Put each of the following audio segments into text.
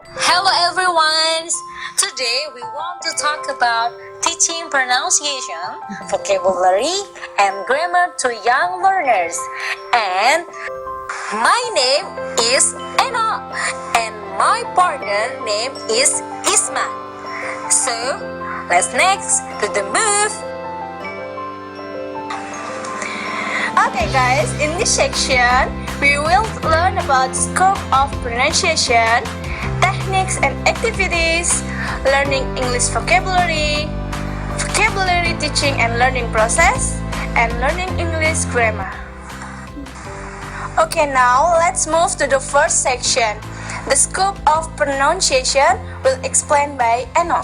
Hello everyone! Today we want to talk about teaching pronunciation, vocabulary, and grammar to young learners. And my name is Eno, and my partner name is Isma. So let's next to the move. Okay guys, in this section, we will learn about scope of pronunciation, techniques and activities, learning English vocabulary, vocabulary teaching and learning process, and learning English grammar. Okay, now let's move to the first section. The scope of pronunciation will explain by Eno.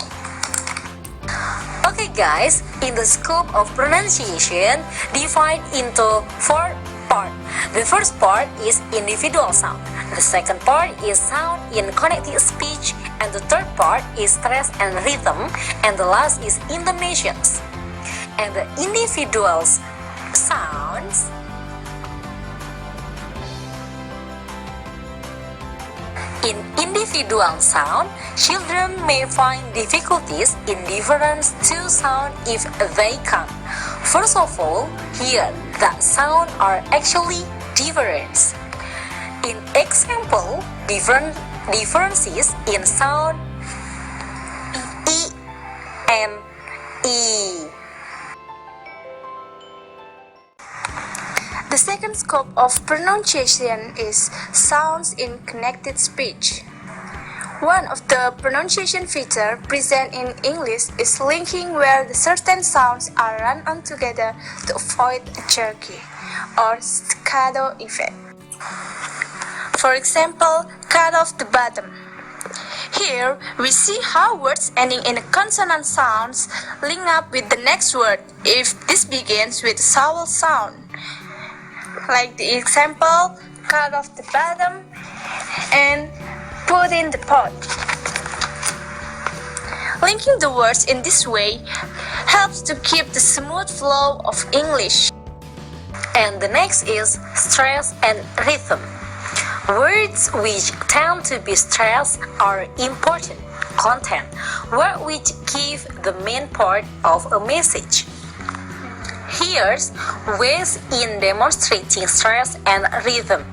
Okay guys, in the scope of pronunciation, divided into 4 parts. The first part is individual sound. The second part is sound in connected speech. And the third part is stress and rhythm. And the last is intonations. And the individual sounds in individual sound, children may find difficulties in difference to sound if they can. First of all, here that sound are actually different. In example, differences in sound E and E. The second scope of pronunciation is sounds in connected speech. One of the pronunciation features present in English is linking where the certain sounds are run on together to avoid a jerky or staccato effect. For example, cut off the bottom. Here, we see how words ending in a consonant sounds link up with the next word if this begins with a vowel sound. Like the example, cut off the bottom and put in the pot. Linking the words in this way helps to keep the smooth flow of English. And the next is stress and rhythm. Words which tend to be stressed are important content, words which give the main part of a message. Here's ways in demonstrating stress and rhythm.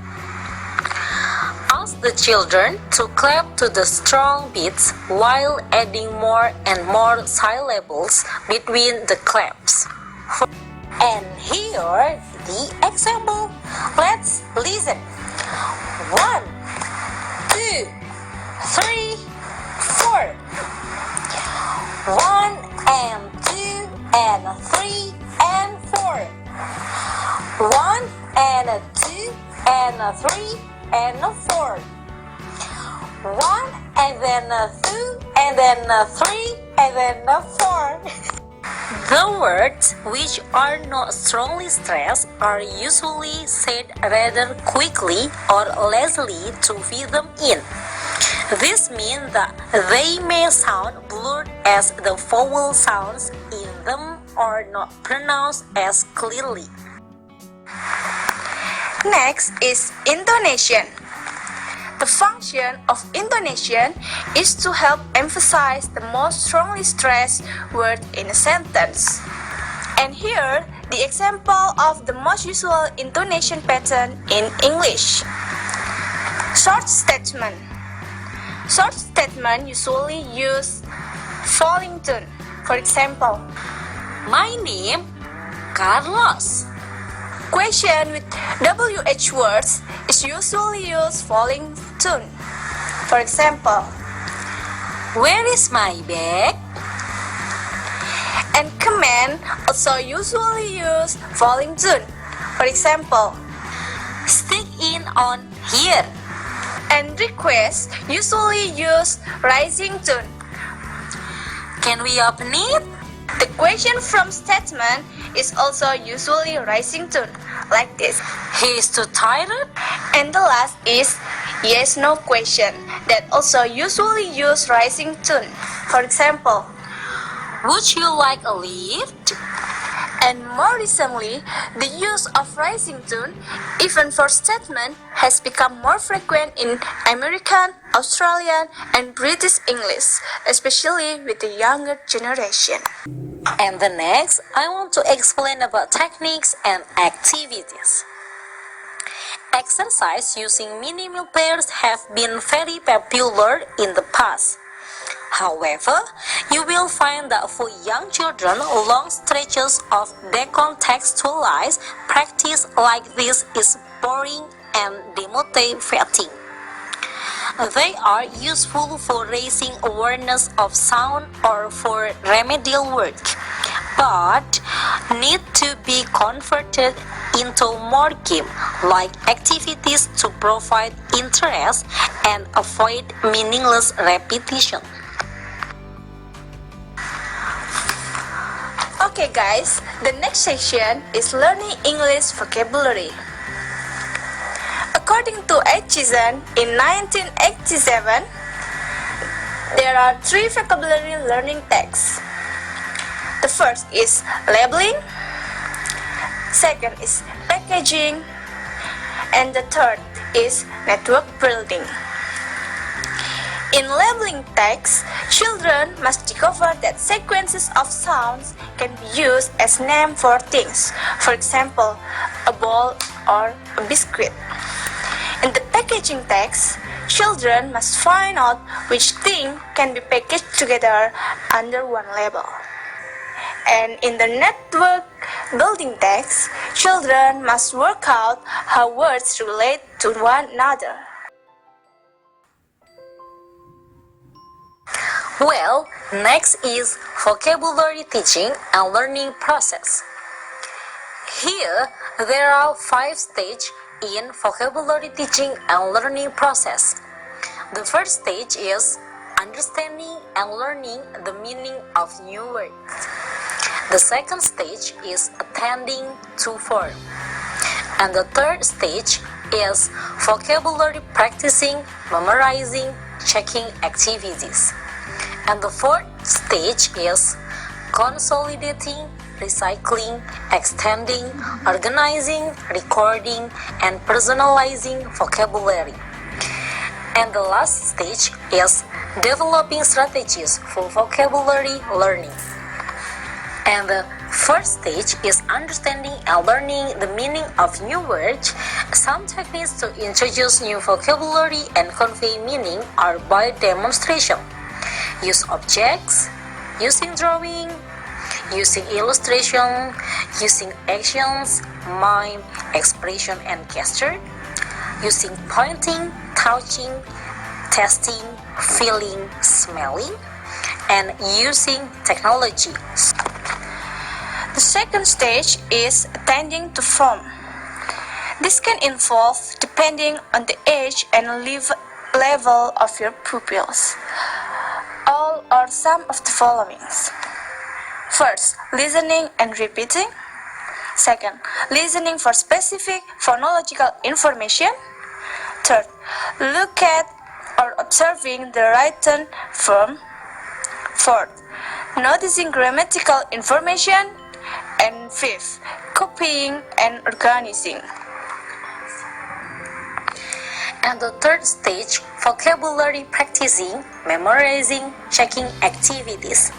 Ask the children to clap to the strong beats while adding more and more syllables between the claps. And here the example. Let's listen. 1, 2, 3, 4. 1 and 2 and 3 and 4. 1 and 2 and 3 and 4. 1 and then 2 and then 3 and then 4. The words which are not strongly stressed are usually said rather quickly or lazily to fit them in. This means that they may sound blurred as the vowel sounds in them are not pronounced as clearly. Next is intonation. The function of intonation is to help emphasize the most strongly stressed word in a sentence. And here, the example of the most usual intonation pattern in English. Short statement. Short statement usually use falling tone. For example, My name, Carlos. Question with WH words is usually used falling tone. For example, Where is my bag? and command also usually use falling tone. For example, Stick in on here. and request usually use rising tone. Can we open it? The question from statement is also usually rising tone, like this. He is too tired. And the last is yes/no question that also usually use rising tone. For example, Would you like a lift? And more recently, the use of rising tone, even for statement, has become more frequent in American, Australian, and British English, especially with the younger generation. And the next, I want to explain about techniques and activities. Exercise using minimal pairs have been very popular in the past. However, you will find that for young children, long stretches of decontextualized practice like this is boring and demotivating. They are useful for raising awareness of sound or for remedial work, but need to be converted into more game-like activities to provide interest and avoid meaningless repetition. Okay guys, the next section is learning English vocabulary. According to Atchison in 1987, there are 3 vocabulary learning texts. The first is labeling, second is packaging, and the third is network building. In labeling text, children must discover that sequences of sounds can be used as names for things, for example, a ball or a biscuit. In the packaging text, children must find out which thing can be packaged together under one label. And in the network building text, children must work out how words relate to one another. Well, next is vocabulary teaching and learning process. Here, there are 5 stages in vocabulary teaching and learning process. The first stage is understanding and learning the meaning of new words. The second stage is attending to form. And the third stage is vocabulary practicing, memorizing, checking activities. And the fourth stage is consolidating, recycling, extending, organizing, recording, and personalizing vocabulary. And the last stage is developing strategies for vocabulary learning. And the first stage is understanding and learning the meaning of new words. Some techniques to introduce new vocabulary and convey meaning are by demonstration. Use objects, using drawing, using illustration, using actions, mime, expression and gesture, using pointing, touching, tasting, feeling, smelling, and using technology. The second stage is attending to form. This can involve depending on the age and level of your pupils. All or some of the following. First, listening and repeating. Second, listening for specific phonological information. Third, look at or observing the written form. Fourth, noticing grammatical information. And fifth, copying and organizing. And the third stage, vocabulary practicing, memorizing, checking activities.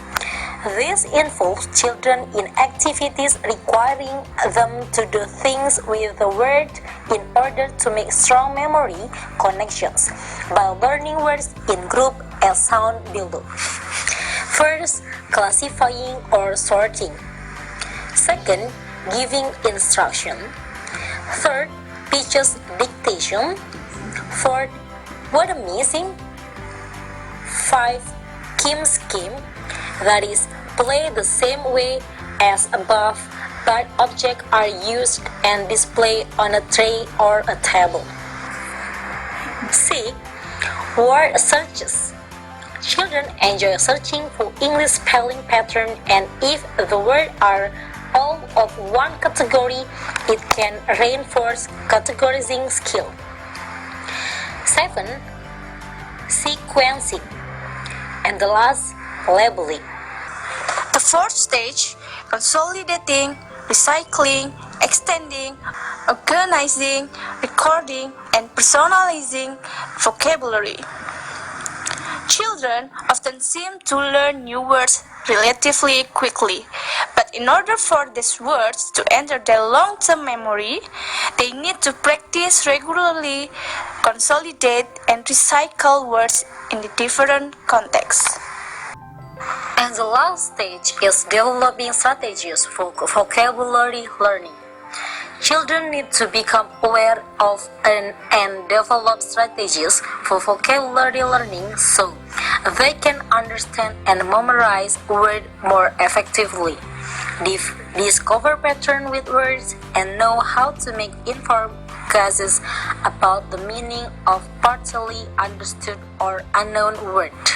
This involves children in activities requiring them to do things with the word in order to make strong memory connections by learning words in group as sound below. First, classifying or sorting. Second, giving instruction. Third, teacher's dictation. Fourth, word missing. 5. Kim's scheme, that is, play the same way as above, but objects are used and displayed on a tray or a table. 6. Word searches. Children enjoy searching for English spelling pattern, and if the words are all of one category, it can reinforce categorizing skill. 7. Sequencing. And the last, labeling. The fourth stage, consolidating, recycling, extending, organizing, recording, and personalizing vocabulary. Children often seem to learn new words relatively quickly, but in order for these words to enter their long-term memory, they need to practice regularly, consolidate, and recycle words in the different contexts. And the last stage is developing strategies for vocabulary learning. Children need to become aware of and develop strategies for vocabulary learning so they can understand and memorize words more effectively, discover patterns with words, and know how to make informed guesses about the meaning of partially understood or unknown words.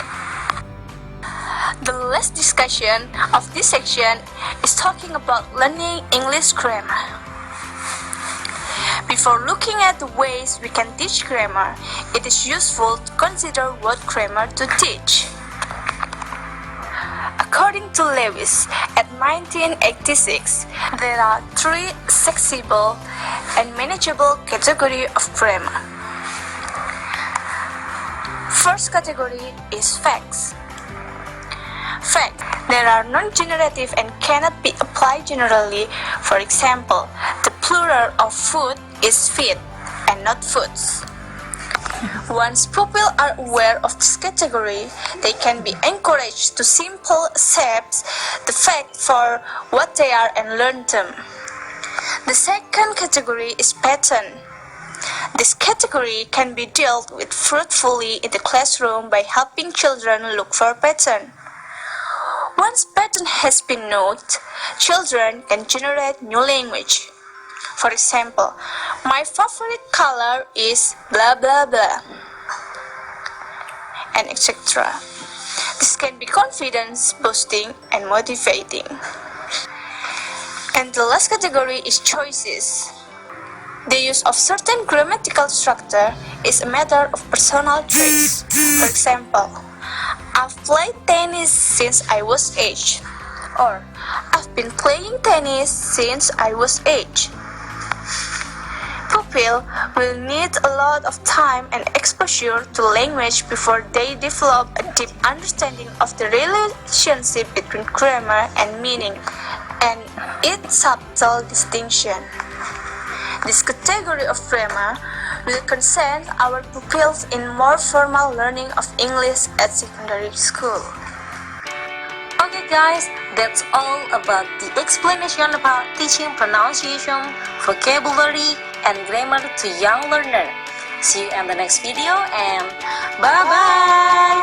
The last discussion of this section is talking about learning English grammar. Before looking at the ways we can teach grammar, it is useful to consider what grammar to teach. According to Lewis, at 1986, there are three accessible and manageable categories of grammar. First category is facts. Fact. There are non-generative and cannot be applied generally. For example, the plural of food is feet and not foods. Once pupils are aware of this category, they can be encouraged to simply accept the fact for what they are and learn them. The second category is pattern. This category can be dealt with fruitfully in the classroom by helping children look for pattern. Once pattern has been noted, children can generate new language. For example, my favorite color is blah blah blah, and etc. This can be confidence boosting and motivating. And the last category is choices. The use of certain grammatical structure is a matter of personal choice. For example, I've played tennis since I was 8, or I've been playing tennis since I was 8. Pupils will need a lot of time and exposure to language before they develop a deep understanding of the relationship between grammar and meaning and its subtle distinction. This category of grammar will concern our pupils in more formal learning of English at secondary school. Okay guys, that's all about the explanation about teaching pronunciation, vocabulary, and grammar to young learners. See you in the next video and bye bye!